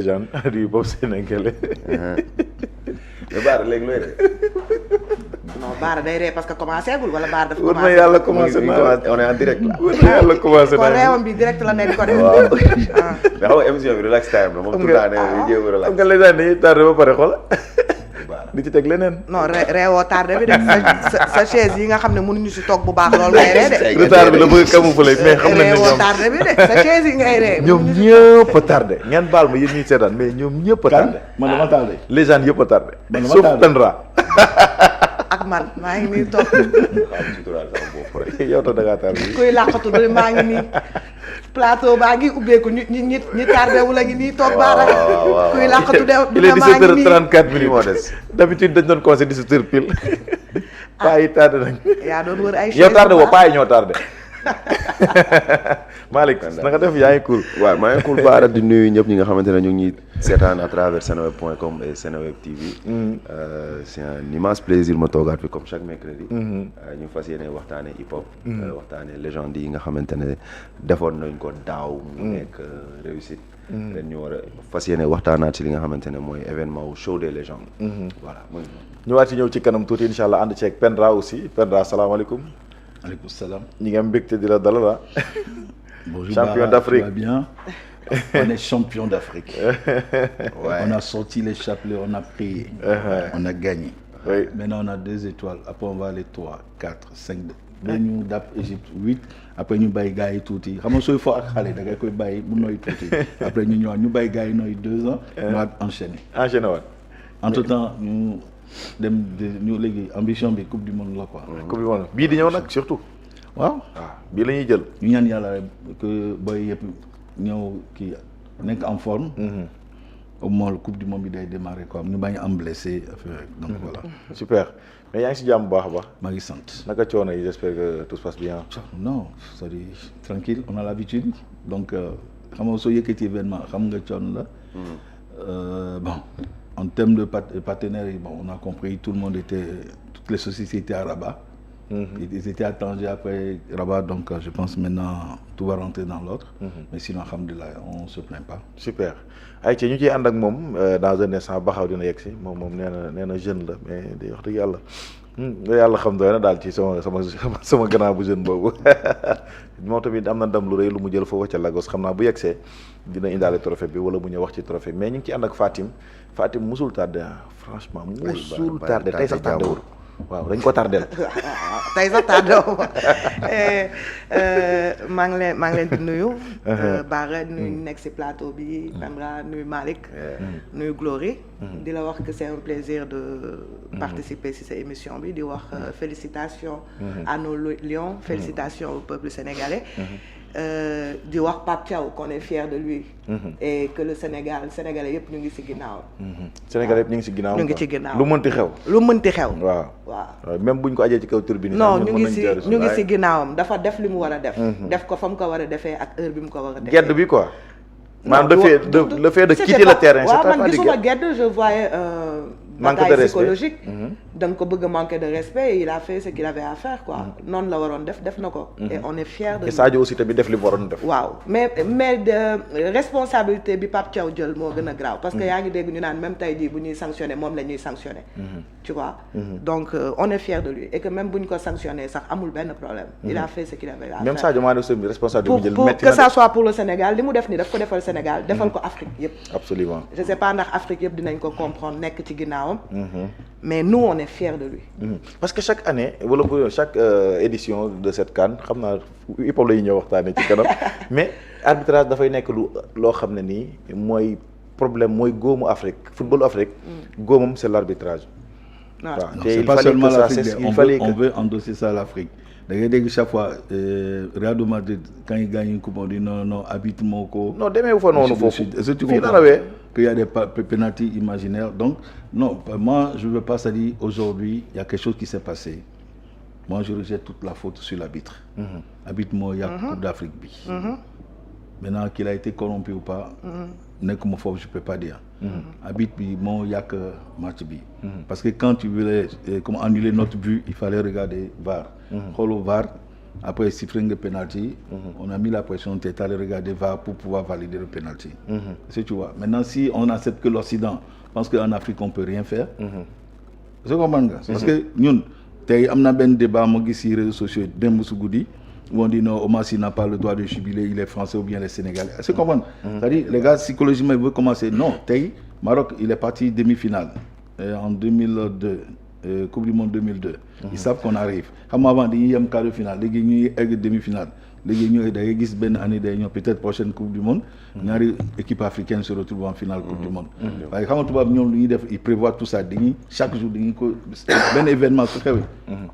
Jean du bopp sénégalais. mais Baara léegi looy def. non Baara day ree parce que commencé gul wala Baara dafa wër commencé. na yàlla commencé naa on est en direct là. wër na yàlla commencé kon naa. réewam bi direct la nekk ko def. waaw mais xam nga émission bi relax time la moom tout le temps dañuy jéem a relax. xam nga les gens dañuy tardé ba pare xool. Baara di ci teg leneen. non réewoo tardé bi de sa chaise yi nga xam ne mënuñu si toog bu baax loolu ngay ree de. retard bi la bëgg camoufler mais xam nañ ne réewoo ñoom tardé bi de sa chaise yi ngay ree. ñoom ñëpp a tardé ngeen baal ma yéen ñuy seetaan mais ñoom ñëpp a tardé. man dama tardé. les gens yëpp a tardé. Man dama sauf tardé. Pendra. ak man maa ngi nii toog xam suturaal sama bopp rek. yow to da ngaa tardé. kuy làqatu du maa ngi nii plateau baa ngi ubbeeku ñi tardé wu la ngi nii toog Baara. waaw. kuy làqatu de il est dina maa ngi nii 17h34 Lii moo minutes. des. d'habitude dañ doon conseil 17h pile. paa yi tardé nañ. yaa doon wër ay yow tardé bu woo baax. paa yi ñoo tardé. Malick na nga def yaa ngi cool. waaw maa ngi cool Baara di nuyu ñëpp ñi nga xamante ne ñu ngi ñuy seetaan à travers seneweb.com et Seneweb TV. C'est un immense plaisir ma toogaat fi comme chaque mercredi. ñu fas yéene waxtaanee hip hop. waxtaanee légende yi nga xamante ne defoon nañ ko daaw. mu nekk réussite. ren ñu war a fas yéene waxtaanaat ci li nga xamante ne mooy événement wu show des légendes. voilà muy ñu waat ci ñëw ci kanam tuuti incha allah ànd ceeg Pendra aussi Pendra salaamaaleykum. Aleykoum salam. ñi ngi am mbégte di la dalal ah. Bonjour Champion Bara, d'Afrique. tout va bien. On est champion d'Afrique. Ouais. On a sorti les chapelets, on a prié, on a gagné. Oui. Maintenant on a 2 étoiles, après on va aller 3, 4, 5. Ba ñu dàpp Égypte 8 après ñu bàyyi gars yi tuuti xam nga sooy fo ak xale da ngay koy bàyyi mu nooy tuuti après ñu ñëwaat ñu bàyyi gars yi nooy 2 ans. ñu waat enchaîner. enchaîné waat. Entre temps ñu dem ñu léegi ambition bi coupe du monde la quoi. coupe du monde bii di ñëw nag surtout. waaw. waaw bii la ñuy jël. ñu ñaan yàlla rek que boy yëpp ñëw kii nekk en forme. au moins coupe du monde bi day démarrer quoi ñu bañ a am blessé affaire donc voilà. super mais yaa ngi si jàmm bu baax a baax. maa ngi sant. naka coono yi j'espère que tout se passe bien. non c'est-à-dire tranquille on a l'habitude donc xam nga soo yëkkati événement xam nga coono la. Bon en termes de partenaires yi bon on a compris tout le monde était toutes les sociétés étaient à Rabat. Ils étaient à Tanger après Rabat donc je pense maintenant tout va rentrer dans l'ordre. Mais sinon alhamdoulilah on se plaint pas. super ay ci ñu ciy ànd ak moom dans un instant baxaw dina yegg si moom nee na jeune la mais day wax dëgg yàlla yàlla xam doy na daal ci sama grand bu jeune boobu moom tamit am na ndam lu rëy lu mu jël foofu ca Lagos xam naa bu yegsee dina indaale trophée bi wala mu ñëw wax ci trophée mais ñu ngi ci ànd ak Fatim musul tardé franchement musul tardé tey sax tardé wul waaw dañ ko tardel tey sax tardé wu maa ngi leen di nuyu. Bara nuyu nekk si plateau bi. Pendra nuyu Malick. nuyu Glory. di la wax que c'est un plaisir de participer si sa émission bi di wax félicitations à nos lions félicitations au peuple sénégalais. di wax Pape Thiaw qu'on est fier de lui. Et que le Sénégalais yëpp ñu ngi ci ginnaaw. Sénégalais yëpp ñu ngi ci ginnaaw. ñu ngi ci ginnaaw lu mënti xew. lu mënti xew. waaw même buñ ko ajee ci kaw turbine. non ñu ngi ci ginnaawam dafa def li mu war a def. def ko fa mu ko war a defee ak heure bi mu ko war a defee. gedd bi quoi. maanaam le fait de quitter le terrain. waaw man gisuma gedd je voyais bataille psychologique. da nga ko bëgg a manquer de respect et il a fait ce qu'il avait à faire quoi. noonu la waroon def na ko. et on est fiers de lui. et Sadio aussi tamit def li mu waroon def. waaw mais responsabilité bi Pape Thiaw jël moo gën a grave. parce que yaa ngi dégg ñu naan même tey jii bu ñuy sanctionner moom la ñuy sanctionner. tu vois. donc on est fiers de lui et que même bu ñu ko sanctionner sax amul benn problème. il a fait ce qu'il avait à faire. même Sadio Mané aussi responsabilité bi jël métti pour que ça soit pour le Sénégal li mu def nii daf ko defal Sénégal defal ko Afrique yëpp. absolument je sais pas ndax Afrique yëpp dinañ ko comprendre nekk ci ginnaawam. mais nous on est fiers de lui. parce que chaque année wala chaque édition de cette CAN xam naa hip hop la ñuy ñëw waxtaanee ci kanam mais arbitrage dafay nekk loo xam ne nii mooy problème mooy góomu Afrique football Afrique. góomam c'est l'arbitrage. waaw non c'est pas seulement l'Afrique on veut endosser ça à l'Afrique. da ngay dégg chaque fois Real de Madrid quand il gagne une coupe on dit non arbitre moo ko. non demeewu fa noonu foofu. fii narawee qu'il y a des pénaltys imaginaires donc non moi je veux pas ça dire aujourd'hui il y a quelque chose qui s'est passé moi je rejette toute la faute sur l'arbitre. arbitre moo yàq coupe d'Afrique bi. maintenant qu'il a été corrompu ou pas. nekkuma foofu je peux pas dire. arbitre bi moo yàq match bi. parce que quand tu voulais annuler notre but il fallait regarder VAR. xooloo VAR Après, siffler le penalty, on a mis la pression, on est allé regarder VAR pour pouvoir valider le penalty. C'est, tu vois. Maintenant, si on accepte que l'Occident pense qu'en Afrique, on ne peut rien faire, c'est comment parce que nous, on a un débat sur les réseaux sociaux où on dit non, Omar Sy n'a pas le droit de jubiler, il est français ou bien il est sénégalais. C'est comment c'est-à-dire, les gars, psychologiquement, ils veulent commencer. Non, Maroc, il est parti demi-finale en 2002. Coupe du Monde 2002. Ils savent qu'on arrive. Comme avant, il y a un quart de finale, il y a une demi-finale. Il y a une année, peut-être prochaine Coupe du Monde, l'équipe africaine se retrouve en finale Coupe du Monde. Ils prévoient tout ça. Chaque jour, un événement,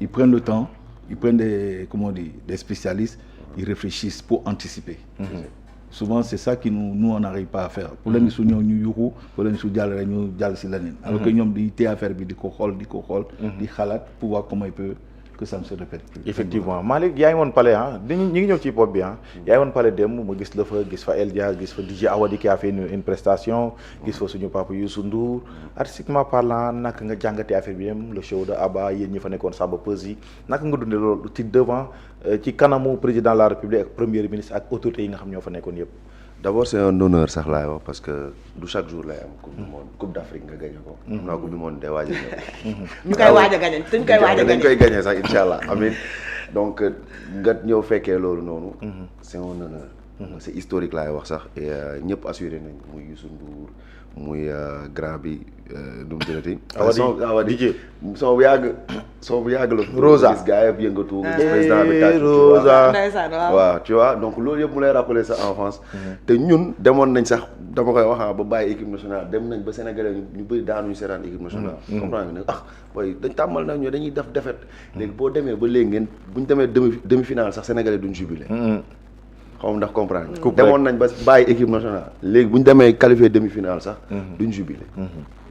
ils prennent le temps, ils prennent des spécialistes, ils réfléchissent pour anticiper. Souvent, c'est ça que nous on n'arrive pas à faire. Pour les gens ñu yuxu pour les gens ñu jàll si leneen. Alors que ñoom di téye affaire bi di ko xool di xalaat pour voir comment il peut que ça ne se répète plus. Effectivement Malick yaa ngi woon Palais ñi ngi ñëw ci hip hop bi yaa ngi woon Palais démb ma gis la fa gis fa El Dia gis fa DJ Awadi qui a fait une prestation gis fa suñu papa Youssou Ndour artistiquement parlant naka nga jàngatee affaire bi dem le show de Abba yéen ñi fa nekkoon Samba Peuzzi naka nga dundee loolu ci devant ci kanamu président de la République ak premier ministre ak autorités yi nga xam ñoo fa nekkoon yëpp. D'abord c'est un honneur sax laay wax parce que du chaque jour lay am coupe du monde coupe d'Afrique nga gagné ko. xam naa coupe du monde day waaj a ñëw. ñu koy waaj a gagné dañ koy waaj a gagné dañ koy gagné sax incha allah amiin donc nga ñëw fekkee loolu noonu. c'est un honneur. c'est historique laay wax sax et ñëpp assuré nañ muy Youssou Ndour muy grand bi nu mu tuddati. DJ son bu yàgg la. Rosa gis gars yi yëngatu. président bi tàcc Rosa waaw tu vois donc loolu yëpp mu lay rappeler sa enfance. te ñun demoon nañ sax dama koy wax ba bàyyi équipe nationale dem nañ ba Sénégalais ñu bëri daanuñu seetaan équipe nationale. comprendre nga ne booy dañ tàmmal nañ ñu dañuy def défaite. léegi boo demee ba léegi ngeen bu ñu demee demi-finale sax Sénégalais duñ jubilé. xaw ma ndax comprendre demoon nañ ba bàyyi équipe nationale léegi bu ñu demee qualifié demi-finale sax duñ jubilé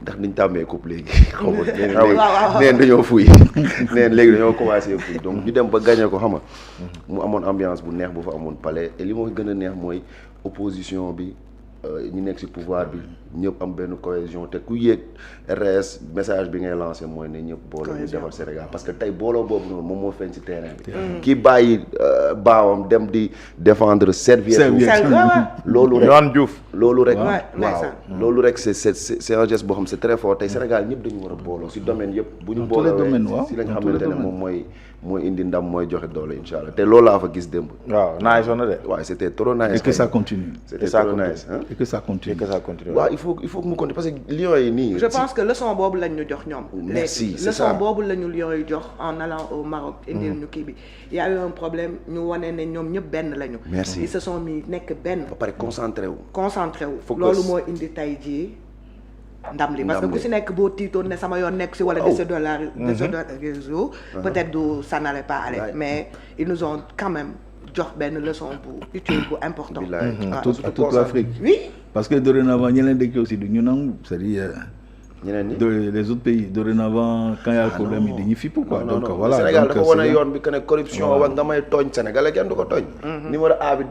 ndax niñ tàmmee coupe léegi xaw ma neen dañoo fuy neen léegi dañoo commencé fuy donc ñu dem ba gagné ko xam nga mu amoon ambiance bu neex bu fa amoon palais et li ma gën a neex mooy opposition bi ñu nekk ci pouvoir bi ñëpp am benn cohésion te ku yéeg RS message bi ngay lancé mooy ne ñëpp booloo ñu defar Sénégal parce que tey booloo boobu noonu moom moo feeñ ci terrain bi kii bàyyi baawam dem di défendre serviette loolu rek Yohan Diouf loolu rek waaw loolu rek c'est un geste boo xam c'est très fort tey Sénégal ñëpp dañu war a booloo ci domaine yëpp bu ñu booloo ci lañ xamante ne moom mooy indi ndam mooy joxe doole incha allah te loolu laa fa gis démb waaw nice na de waaw c'était trop nice et que ça continue c'était trop nice et que ça continue waaw il faut que mu continue parce que Lions yi nii je pense que leçon boobu lañ ñu jox ñoom merci c'est ça leçon boobu la ñu Lions yi jox en allant au Maroc indil ñu kii bi y a eu un problème ñu wane ne ñoom ñëpp benn lañu merci ils se sont mis nekk benn ba pare concentré wu loolu moo indi tay jii ndam li parce que ku si nekk boo tiitoon ne sama yoon nekk si wala désolariser peut-être du ça n'allait pas aller mais ils nous ont quand même jox benn leçon bu utile bu important à toute l'Afrique oui parce que dorénavant ñeneen dëkk aussi du ñu nangu c'est-à-dire ñeneen ñi les autres pays dorénavant quand il y a problème yi dañuy fipp quoi donc voilà Sénégal dafa wane yoon bi que ne corruption wax nga may tooñ Sénégalais kenn du ko tooñ numéro A bi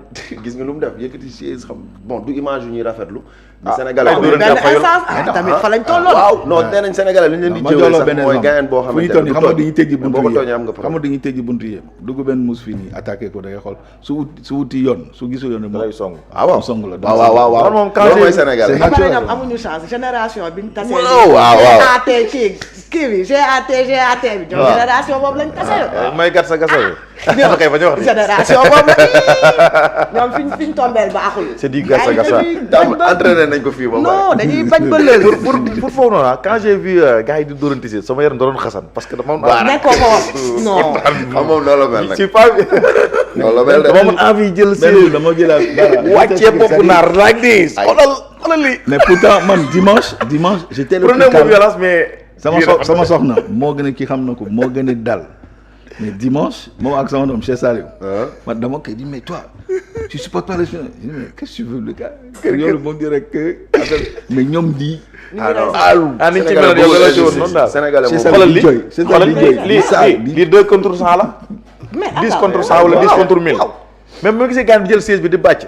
gis nga lu mu def yëkkati chaise xam bon du image yu ñuy rafetlu Sénégalais tamit fa lañ tolloon waaw non nee nañ Sénégalais li ñu leen di jëwee sax mooy gayen boo xamante ne xam nga dañuy tëjji buntu boo ko tooñee am nga xam nga dañuy tëjji buntu yëpp dugg benn mus fii nii attaqué ko da ngay xool su wuti yoon su gisul yoon lay song waaw song la waaw moom loolu mooy Sénégalais xam nga ñoom amuñu chance génération biñ tasee waaw GAT kii bi GAT bi ñoom génération boobu lañ tasee may gat sa gasa ñoom kay fa ñu wax génération boobu la ñoom fiñ tombeel ba axul c'est dit gat sa gasa entraîné nañ ko fii ba non dañuy bañ ba léegi pour foofu noonu quand j'ai vu gars yi di dóorantise sama yaram da doon xasan parce que dama nekkoo ko woon non xam moom noonu la mel nag ci pas noonu la mel de dama am envie jël si dama jëlaat wàccee bopp naar like this xoolal lii mais pourtant man dimanche j'étais le prenez mo violence mais sama soxna moo gën a kii xam na ko moo gën a dal mais dimanche moom ak sama doom Cheikh Saliou man dama koy di mais toi tu supportes pas les Lions mais qu'est-ce que tu veux le gars yoolu moom di rek mais ñoom di ni ci mel yow la ci woon noonu daal Sénégalais moom xoolal lii 2 contre 100 la 10 contre 100 wala 10 contre 1000 même ma gisee gars bi jël siège bi di bàcc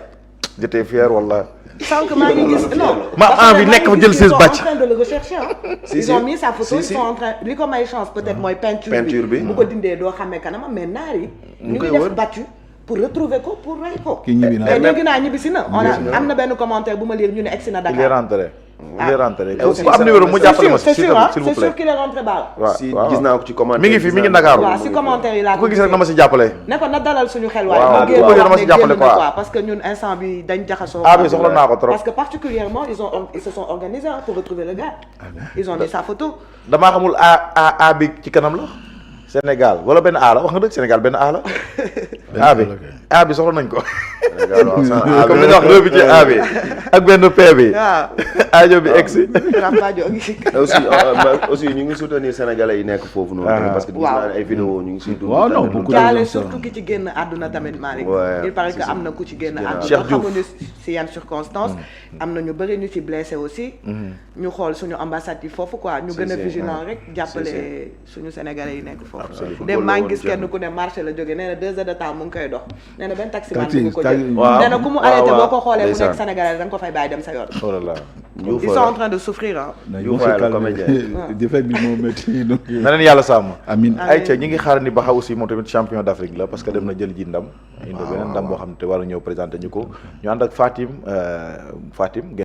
j'étais fier wala sànq maa ngi gis non ma envie nekk fa jël siège bàcc en train de le recherché hein. Si, Ils si. ont mis sa photo, Si, ils si. sont en train li ko may chance peut-être mooy peinture bi. bu ko dindee doo xamee kanamam mais naar yi ñu koy ngi def wër. battu pour retrouver ko pour rey ko. Kii ñibbi na. mais dégg naa ñibbisi na. am na benn commentaire bu ma lire ñu ne egsi na il est Dakar. rentré. il est rentré. Et aussi, ku am numéro mu jàppale ma c'est s'il sûr vous c'est sûr plaît. qu'il est rentré Ba. waaw si waaw. gis naa ko ci commentaire. mi ngi fi mi ngi Ndakaaru. waaw si commentaire yi laa ku ko gis rek na ma si jàppale. ne ko na dalal suñu xel waaw, waaye. ku génn ko gis wax dama ne si jàppale génn na quoi. quoi parce que ñun instant bi dañ jaxasoo. ah bi soxla naa ko trop. parce que particulièrement ils se sont organisés hein, pour retrouver le gars. Ils ont mis sa photo. damaa xamul A bi ci kanam la. Sénégal wala benn A la wax nga dëgg Sénégal benn A la. A bi A bi soxla nañ ko. Sénégal waaw sans comme li nga wax bi ci A bi ak benn P bi. waaw. aajo bi egg si. Rampadio ngi si. aussi ñu ngi soutenir sénégalais yi nekk foofu noonu. parce que gis naa ay vidéo ñu ngi siy dund. waaw non tamit. beaucoup jaale de gens surtout ki ci génn àdduna tamit Malick. Ouais, il paraît si, que si. am na ku ci génn Cheikh àdduna. Diouf. xamuñu si yan circonstances. am na ñu bëri ñu ci blessé aussi. ñu xool suñu ambassade yi foofu quoi ñu Si, gën a si. vigilant rek jàppale Si, suñu sénégalais yi nekk foofu. Absolument. dem maa ngi gis Football kenn ku ne marché la jógee nee na 2 heures de temps mu ngi koy dox nee na benn taximan Taxi, bu ko taxi. jël. Waaw. nee na ku mu Waaw, arrêté waaw. boo ko xoolee mu Ndeysaan. nekk sénégalais da nga ko fay bàyyi dem sa yoon. oh là là. Diouf Ils sont en train de souffrir ah. Non, Diouf ils vont se waaye la calmer. comédien. Défaite bi moo métti donc. na leen yàlla sàmm. Amin. ay ca ñi ngi xaar ni Baxa aussi moom tamit champion d'Afrique la parce que dem na jël ji ndam. indi beneen ndam boo xam ne te war a ñëw présenté ñu ko ñu ànd ak Fatim.